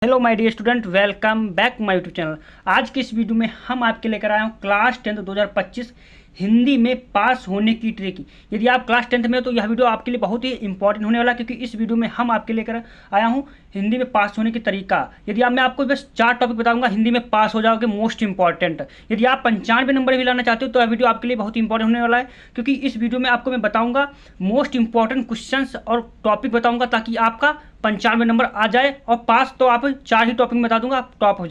Hello my dear student, welcome back my YouTube channel. आज के इस वीडियो में हम आपके लेकर आए हूँ क्लास 10 2025 हिंदी में पास होने की ट्रिक। यदि आप क्लास 10 में हो तो यह वीडियो आपके लिए बहुत ही इंपॉर्टेंट होने वाला है, क्योंकि इस वीडियो में हम आपके लेकर आया हूँ हिंदी में पास होने की तरीका। यदि मैं आपको बस 4 टॉपिक बताऊंगा, हिंदी में पास हो जाओगे, मोस्ट इंपॉर्टेंट। यदि आप 95 नंबर भी लाना चाहते हो तो यह वीडियो आपके लिए बहुत इंपॉर्टेंट होने वाला है, क्योंकि इस वीडियो में आपको मैं बताऊंगा मोस्ट इंपॉर्टेंट क्वेश्चंस और टॉपिक बताऊंगा, ताकि आपका 95 नंबर आ जाए। और पास तो आप 4 ही टॉपिक में बता दूंगा, आप टॉप हो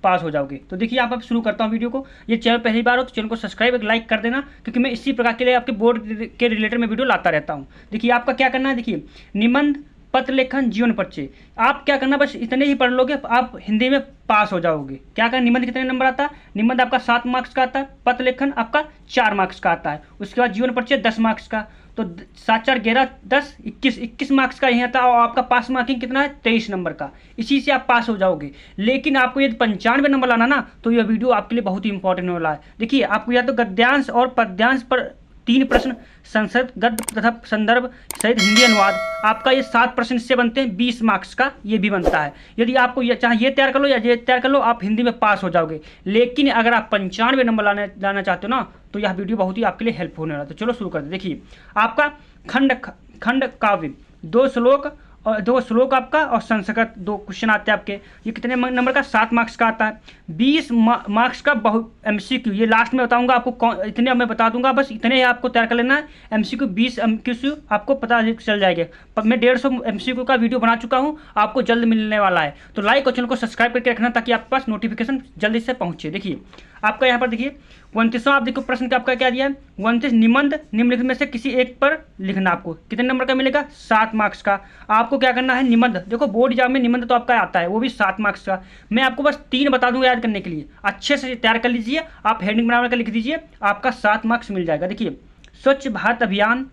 पास हो जाओगे। तो देखिए, आप अब शुरू करता हूँ वीडियो को। ये चैनल पहली बार हो तो चैनल को सब्सक्राइब एक लाइक कर देना, क्योंकि मैं इसी प्रकार के लिए आपके बोर्ड के रिलेटेड में वीडियो लाता रहता हूँ। देखिए, आपका क्या करना है। देखिए, निबंध, पत्र लेखन, जीवन परिचय। आप क्या करना, बस इतने ही पढ़ लोगे, आप हिंदी में पास हो जाओगे। क्या करना, निबंध कितने नंबर आता है? निबंध आपका 7 मार्क्स का आता है। पत्र लेखन आपका 4 मार्क्स का आता है। उसके बाद जीवन परिचय 10 मार्क्स का। तो 7 4 11 10 21 मार्क्स का यही आता है। और आपका पास मार्किंग कितना है? 23 नंबर का। इसी से आप पास हो जाओगे। लेकिन आपको यदि 95 नंबर लाना ना, तो यह वीडियो आपके लिए बहुत ही इंपॉर्टेंट होने वाला है। देखिए, आपको या तो गद्यांश और पद्यांश पर 3 प्रश्न, संस्कृत गद्य तथा संदर्भ सहित हिंदी अनुवाद, आपका ये 7 प्रश्न इससे बनते हैं। 20 मार्क्स का ये भी बनता है। यदि आपको ये चाहे ये तैयार कर लो या ये तैयार कर लो, आप हिंदी में पास हो जाओगे। लेकिन अगर आप 95 नंबर लाना चाहते हो ना, तो यह वीडियो बहुत ही आपके लिए हेल्प होने वाला है। तो चलो शुरू करते। देखिए, आपका खंड काव्य 2 श्लोक और 2 श्लोक आपका, और संस्कृत 2 क्वेश्चन आते हैं आपके। ये कितने नंबर का? 7 मार्क्स का आता है। 20 मार्क्स का बहुत MCQ, ये लास्ट में बताऊंगा आपको। इतने मैं बता दूंगा, बस इतने ही आपको तैयार कर लेना है। MCQ 20 MCQ आपको पता चल जाएगा। पर मैं 150 MCQ का वीडियो बना चुका हूँ, आपको जल्द मिलने वाला है। तो लाइक और चैनल को सब्सक्राइब करके रखना, ताकि आपके पास नोटिफिकेशन जल्दी से पहुँचे। देखिए, आपका यहाँ पर देखिए 29वां, आप देखो प्रश्न का आपका क्या दिया है। 29 निबंध निम्नलिखित में से किसी एक पर लिखना। आपको कितने नंबर का मिलेगा? 7 मार्क्स का। आपको क्या करना है, निबंध, देखो बोर्ड एग्जाम में निबंध तो आपका आता है, वो भी 7 मार्क्स का। मैं आपको बस 3 बता दूंगा याद करने के लिए। अच्छे से तैयार कर लीजिए, आप हेडिंग बना कर लिख दीजिए, आपका 7 मार्क्स मिल जाएगा। देखिए, स्वच्छ भारत अभियान,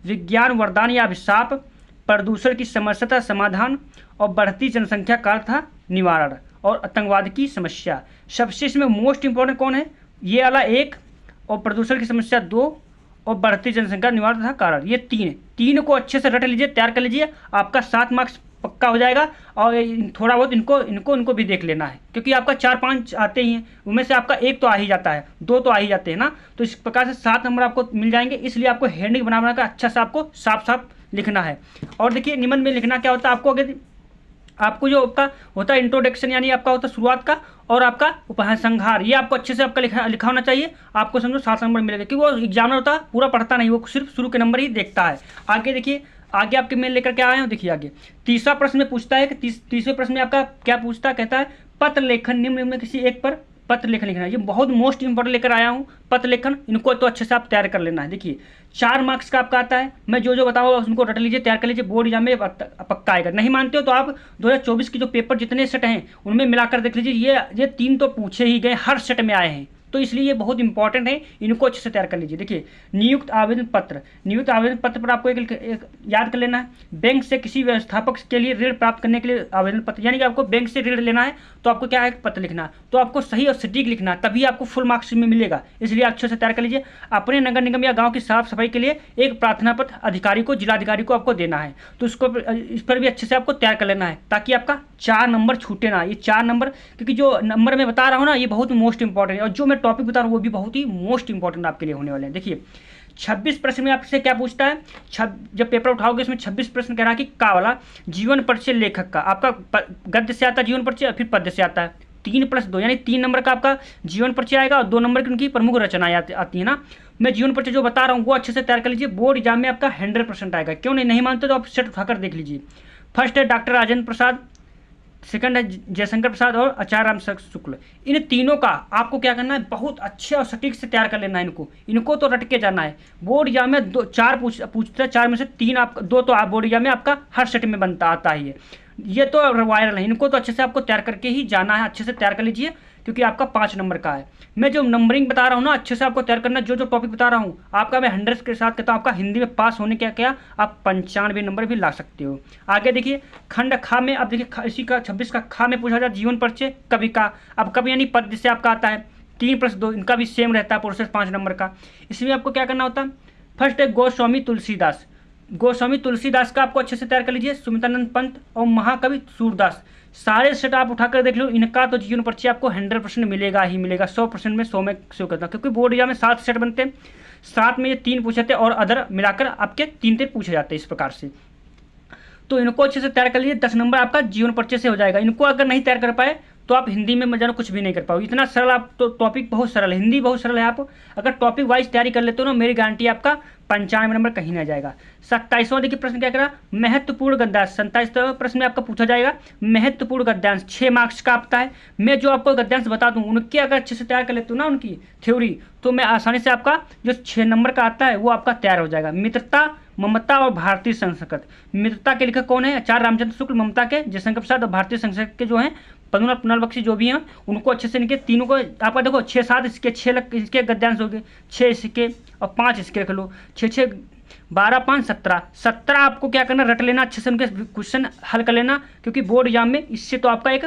विज्ञान वरदान या अभिशाप, प्रदूषण की समस्या का समाधान, और बढ़ती जनसंख्या का था निवारण, और आतंकवाद की समस्या। सबसे इसमें मोस्ट इंपॉर्टेंट कौन है? ये वाला 1, और प्रदूषण की समस्या 2, और बढ़ती जनसंख्या निवारण तथा कारण। ये 3 को अच्छे से रट लीजिए, तैयार कर लीजिए, आपका 7 मार्क्स पक्का हो जाएगा। और थोड़ा बहुत इनको भी देख लेना है, क्योंकि आपका 4-5 आते ही हैं, उनमें से आपका 1 तो आ ही जाता है, 2 तो आ ही जाते हैं ना। तो इस प्रकार से 7 नंबर आपको मिल जाएंगे। इसलिए आपको हेडिंग बना कर अच्छा से आपको साफ साफ लिखना है। और देखिए, निबंध में लिखना क्या होता है, आपको जो आपका होता है इंट्रोडक्शन, यानी आपका होता है शुरुआत का, और आपका उपसंहार, ये आपको अच्छे से आपका लिखा होना चाहिए। आपको समझो 7 नंबर मिलेगा, क्योंकि वो एग्जामिनर होता है पूरा पढ़ता नहीं, वो सिर्फ शुरू के नंबर ही देखता है। आगे देखिए, आगे आपके मैं लेकर के आए हूँ। देखिए आगे तीसरा प्रश्न में पूछता है कि तीसरे प्रश्न में आपका क्या पूछता है, कहता है पत्र लेखन निम्न में किसी एक पर पत्र लेखन लिखना है। ये बहुत मोस्ट इंपॉर्टेंट लेकर आया हूँ, पत्र लेखन। इनको तो अच्छे से आप तैयार कर लेना है। देखिए, 4 मार्क्स का आपका आता है। मैं जो बताऊँगा उनको रट लीजिए, तैयार कर लीजिए, बोर्ड एग्जाम में पक्का आएगा। नहीं मानते हो तो आप 2024 के जो पेपर जितने सेट हैं उनमें मिलाकर देख लीजिए, ये 3 तो पूछे ही गए, हर सेट में आए हैं। तो इसलिए ये बहुत इंपॉर्टेंट है, इनको अच्छे से तैयार कर लीजिए। देखिए, नियुक्त आवेदन पत्र पर आपको एक याद कर लेना है। बैंक से किसी व्यवस्थापक के लिए ऋण प्राप्त करने के लिए आवेदन पत्र, यानी कि आपको बैंक से ऋण लेना है, तो आपको क्या है, पत्र लिखना है। तो आपको सही और सटीक लिखना है, तभी आपको फुल मार्क्स में मिलेगा। इसलिए अच्छे से तैयार कर लीजिए। अपने नगर निगम या गाँव की साफ सफाई के लिए एक प्रार्थना पत्र अधिकारी को, जिलाधिकारी को आपको देना है। तो इस पर भी अच्छे से आपको तैयार कर लेना है, ताकि आपका 4 नंबर छूटे ना। ये 4 नंबर, क्योंकि जो नंबर मैं बता रहा हूँ ना, ये बहुत मोस्ट इंपॉर्टेंट है, और जो मैं टॉपिक बता रहा हूँ वो भी बहुत ही मोस्ट इंपॉर्टेंट आपके लिए होने वाले हैं। देखिए, 26 प्रश्न में आपसे क्या पूछता है, जब पेपर उठाओगे इसमें 26 प्रश्न कह रहा है कि का वाला जीवन परिचय लेखक का। आपका गद्य से आता है जीवन परिचय, फिर पद्य से आता है। 3+2 यानी 3 नंबर का आपका जीवन परिचय आएगा, और 2 नंबर की उनकी प्रमुख रचनाएं आती है ना। मैं जीवन परिचय जो बता रहा हूँ वो अच्छे से तैयार कर लीजिए। बोर्ड एग्जाम में आपका 100% आएगा। क्यों नहीं मानते तो आप सेट उठाकर देख लीजिए। फर्स्ट है डॉक्टर राजेंद्र प्रसाद, सेकंड है जयशंकर प्रसाद, और आचार्य राम शुक्ल। इन तीनों का आपको क्या करना है, बहुत अच्छे और सटीक से तैयार कर लेना है। इनको तो रट के जाना है। बोर्ड एग्जाम में 4 पूछते हैं, 4 में से 3 आप 2 तो बोर्ड एग्जाम में आपका हर सेट में बनता आता है। ये तो वायरल है, इनको तो अच्छे से आपको तैयार करके ही जाना है। अच्छे से तैयार कर लीजिए, क्योंकि आपका 5 नंबर का है। मैं जो नंबरिंग बता रहा हूँ ना, अच्छे से आपको तैयार करना। जो टॉपिक बता रहा हूँ आपका मैं 100 के साथ कहता हूँ, आपका हिंदी में पास होने क्या आप 95 नंबर भी ला सकते हो। आगे देखिए, खंड खा में अब देखिए, इसी का 26 का खा में पूछा जाए जीवन परिचय कवि का। अब कवि यानी पद्य से आपका आता है। 3+2 इनका भी सेम रहता है प्रोसेस 5 नंबर का। इसमें आपको क्या करना होता है, फर्स्ट है गोस्वामी तुलसीदास का आपको अच्छे से तैयार कर लीजिए। सुमित्रानंद पंत और महाकवि सूरदास। सारे सेट आप उठाकर देख लो, इनका तो जीवन पर्ची आपको 100% मिलेगा ही मिलेगा, 100% में 100 में शो करता है, क्योंकि बोर्ड एग्जाम में 7 सेट बनते हैं, 7 में ये 3 पूछे थे और अदर मिलाकर आपके 3 पूछे जाते हैं इस प्रकार से। तो इनको अच्छे से तैयार कर लीजिए, 10 नंबर आपका जीवन परिचय से हो जाएगा। इनको अगर नहीं तैयार कर पाए तो आप हिंदी में जानो कुछ भी नहीं कर पाओगे, इतना सरल आप तो टॉपिक बहुत सरल है, हिंदी बहुत सरल है। आप अगर टॉपिक वाइज तैयारी कर लेते हो ना, मेरी गारंटी आपका 95 नंबर कहीं ना जाएगा। 27वां देखिए प्रश्न क्या करा, महत्वपूर्ण गद्यांश। 27वां प्रश्न में आपका पूछा जाएगा महत्वपूर्ण गद्यांश, 6 मार्क्स का आता है। मैं जो आपको गद्यांश बता दूं उनके अगर अच्छे से तैयार कर लेते हो ना उनकी थ्योरी, तो मैं आसानी से आपका जो 6 नंबर का आता है वो आपका तैयार हो जाएगा। मित्रता, ममता और भारतीय संस्कृत। मित्रता के लेखक कौन है? आचार्य रामचंद्र शुक्ल। ममता के जयशंकर प्रसाद और भारतीय संस्कृत के जो हैं पद्मनाभ बख्शी जो भी हैं, उनको अच्छे से इनके तीनों को आपका देखो 6-7 इसके 6 इसके गद्यांश हो गए, 6 इसके और 5 इसके रख लो, 6 12 5 17 आपको क्या करना, रट लेना अच्छे से, उनके क्वेश्चन हल कर लेना, क्योंकि बोर्ड एग्जाम में इससे तो आपका एक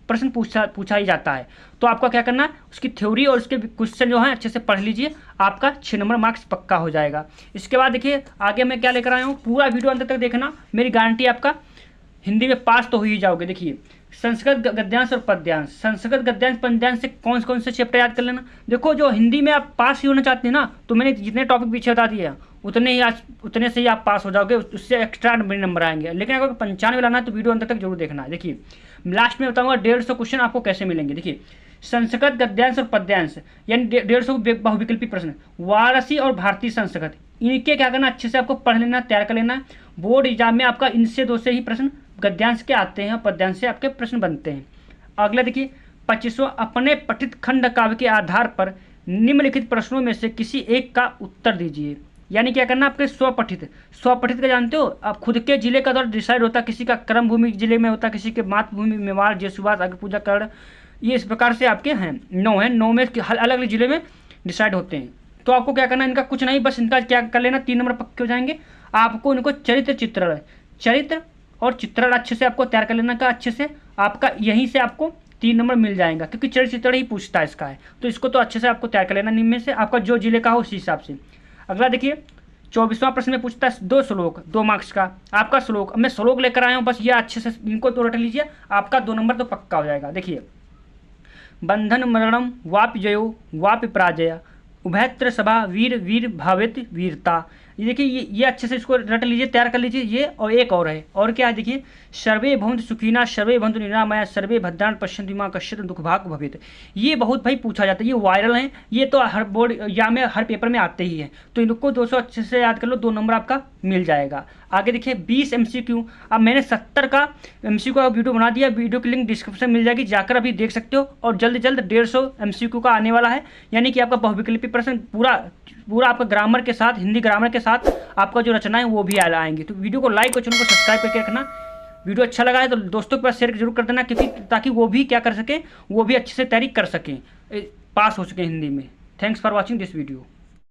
प्रश्न पूछा ही जाता है। तो आपका क्या करना है, उसकी थ्योरी और उसके क्वेश्चन जो है अच्छे से पढ़ लीजिए, आपका 6 नंबर मार्क्स पक्का हो जाएगा। इसके बाद देखिए आगे मैं क्या लेकर आया हूँ, पूरा वीडियो अंत तक देखना, मेरी गारंटी आपका हिंदी में पास तो हो ही जाओगे। देखिए संस्कृत गद्यांश और पद्यांश, संस्कृत गद्यांश पद्यांश से कौन कौन से चैप्टर याद कर लेना। देखो जो हिंदी में आप पास ही होना चाहते हैं ना, तो मैंने जितने टॉपिक पीछे बता दिए उतने से ही आप पास हो जाओगे, उससे एक्स्ट्रा नंबर आएंगे। लेकिन अगर 95 लाना है तो वीडियो अंत तक जरूर देखना है। देखिए लास्ट में बताऊंगा 150 क्वेश्चन आपको कैसे मिलेंगे। देखिए संस्कृत गद्यांश और पद्यांश यानी 150 बहुविकल्पी प्रश्न, वाराणसी और भारतीय संस्कृत, इनके क्या करना, अच्छे से आपको पढ़ लेना, तैयार कर लेना। बोर्ड एग्जाम में आपका इनसे 2 से ही प्रश्न गद्यांश के आते हैं, पद्यांश से आपके प्रश्न बनते हैं। अगला देखिए 25वां, अपने पठित खंड काव्य के आधार पर निम्नलिखित प्रश्नों में से किसी एक का उत्तर दीजिए। यानी क्या करना, आपके स्वपठित का जानते हो आप, खुद के जिले का दौर डिसाइड होता है, किसी का कर्म भूमि जिले में होता है, किसी के मातृभूमि मेवाड़ जेसुवास आगे पूजा कर्ण, ये इस प्रकार से आपके हैं 9 हैं, 9 में अलग अलग जिले में डिसाइड होते हैं। तो आपको क्या करना, इनका कुछ नहीं, बस इनका क्या कर लेना, 3 नंबर पक्के हो जाएंगे। आपको इनको चरित्र और चित्रण अच्छे से आपको तैयार कर लेना का, अच्छे से आपका यहीं से आपको 3 नंबर मिल जाएगा, क्योंकि चरित्र चित्रण ही पूछता है इसका है। तो इसको तो अच्छे से आपको तैयार कर लेना, निम्न में से आपका जो जिले का हो उसी हिसाब से। अगला देखिए 24वां प्रश्न में पूछता है 2 श्लोक, 2 मार्क्स का आपका श्लोक। अब मैं श्लोक लेकर आया हूँ, बस ये अच्छे से इनको तो रट लीजिए, आपका 2 नंबर तो पक्का हो जाएगा। देखिए बंधन मरणम वापि जयो वापि पराजय, उभयत्र सभा वीर वीर भावित वीरता। ये देखिए ये अच्छे से इसको रट लीजिए, तैयार कर लीजिए। ये और एक और है, और क्या है देखिए, सर्वे भवन्तु सुखिनः सर्वे भवन्तु निरामया सर्वे भद्राणि पश्यन्तु मा कश्चित् दुःखभाग् भवेत्। ये बहुत भाई पूछा जाता है, ये वायरल है, ये तो हर बोर्ड या में हर पेपर में आते ही हैं। तो इनको 200 अच्छे से याद कर लो, 2 नंबर आपका मिल जाएगा। आगे देखिए 20 MCQ, अब मैंने 70 का MCQ का वीडियो बना दिया, वीडियो की लिंक डिस्क्रिप्शन मिल जाएगी, जाकर अभी देख सकते हो। और जल्द 150 MCQ का आने वाला है, यानी कि आपका बहुविकल्पी प्रश्न पूरा आपका ग्रामर के साथ, हिंदी ग्रामर के साथ आपका जो रचना है वो भी आएंगी। तो वीडियो को लाइक और चैनल को सब्सक्राइब करके रखना। वीडियो अच्छा लगा है तो दोस्तों के पास शेयर जरूर कर देना, क्योंकि ताकि वो भी क्या कर सकें, वो भी अच्छे से तैयारी कर सकें, पास हो सकें हिंदी में। Thanks for watching this video.